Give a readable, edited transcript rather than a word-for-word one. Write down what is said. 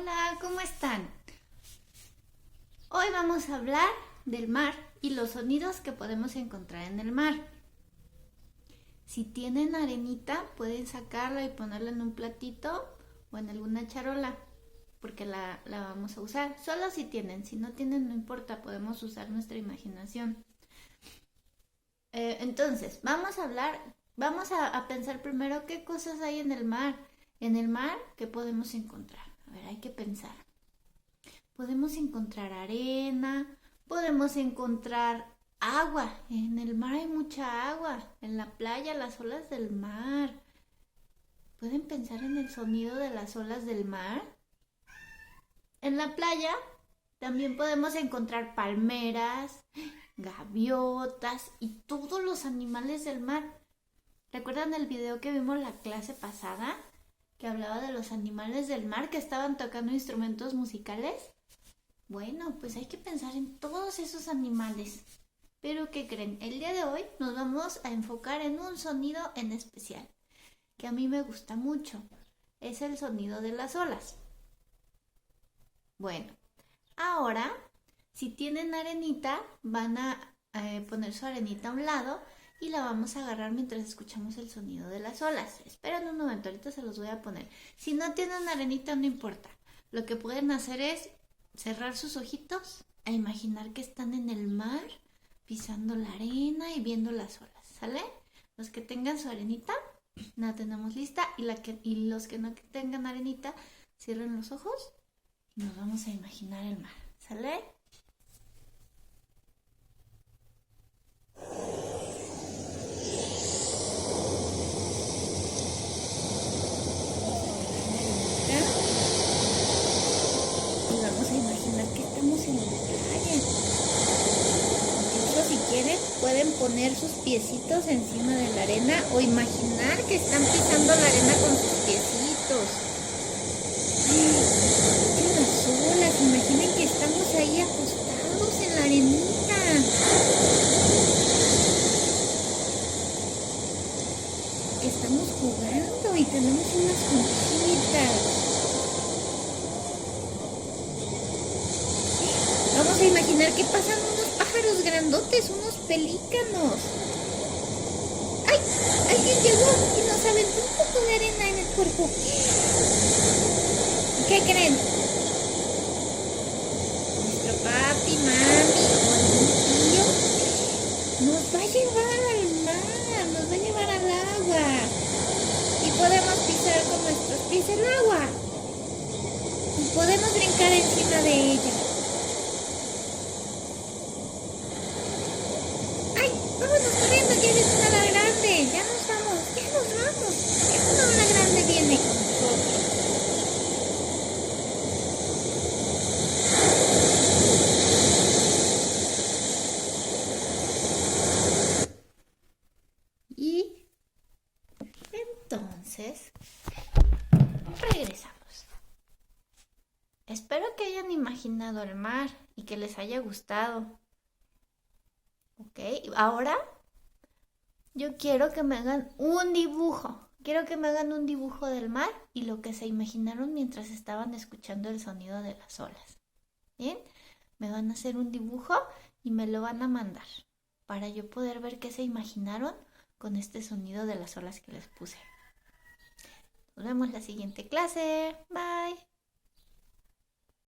Hola, ¿cómo están? Hoy vamos a hablar del mar y los sonidos que podemos encontrar en el mar. Si tienen arenita, pueden sacarla y ponerla en un platito o en alguna charola, porque la vamos a usar. Solo si tienen, si no tienen no importa, podemos usar nuestra imaginación. Entonces, vamos a pensar primero qué cosas hay en el mar. En el mar, ¿qué podemos encontrar? A ver, hay que pensar. Podemos encontrar arena, podemos encontrar agua. En el mar hay mucha agua. En la playa, las olas del mar. ¿Pueden pensar en el sonido de las olas del mar? En la playa también podemos encontrar palmeras, gaviotas y todos los animales del mar. ¿Recuerdan el video que vimos la clase pasada? Que hablaba de los animales del mar que estaban tocando instrumentos musicales. Bueno, pues hay que pensar en todos esos animales. Pero ¿qué creen? El día de hoy nos vamos a enfocar en un sonido en especial, que a mí me gusta mucho. Es el sonido de las olas. Bueno, ahora, si tienen arenita, van a poner su arenita a un lado y la vamos a agarrar mientras escuchamos el sonido de las olas. Esperen un momento, ahorita se los voy a poner. Si no tienen arenita, no importa. Lo que pueden hacer es cerrar sus ojitos e imaginar que están en el mar, pisando la arena y viendo las olas, ¿sale? Los que tengan su arenita, la tenemos lista, y los que no tengan arenita, cierren los ojos y nos vamos a imaginar el mar, ¿sale? Y vamos a imaginar que estamos en la playa. Incluso si quieren, pueden poner sus piecitos encima de la arena o imaginar que están pisando la arena con sus piecitos. Escuchen las olas, imaginen que estamos ahí acostados en la arenita. Que estamos jugando y tenemos unas conchitas. Vamos a imaginar que pasan unos pájaros grandotes, unos pelícanos. ¡Ay! Alguien llegó y nos aventó un poco de arena en el cuerpo. ¿Qué creen? Nuestro papi, mami o algún tío nos va a llevar al mar, nos va a llevar al agua. Y podemos pisar con nuestros pies el agua. Y podemos brincar encima de ella. Vámonos corriendo, que viene una ola grande. Ya nos vamos. Ya una ola grande viene con nosotros. Y entonces regresamos. Espero que hayan imaginado el mar y que les haya gustado. Ok, ahora yo quiero que me hagan un dibujo. Quiero que me hagan un dibujo del mar y lo que se imaginaron mientras estaban escuchando el sonido de las olas. ¿Bien? Me van a hacer un dibujo y me lo van a mandar para yo poder ver qué se imaginaron con este sonido de las olas que les puse. Nos vemos la siguiente clase. Bye.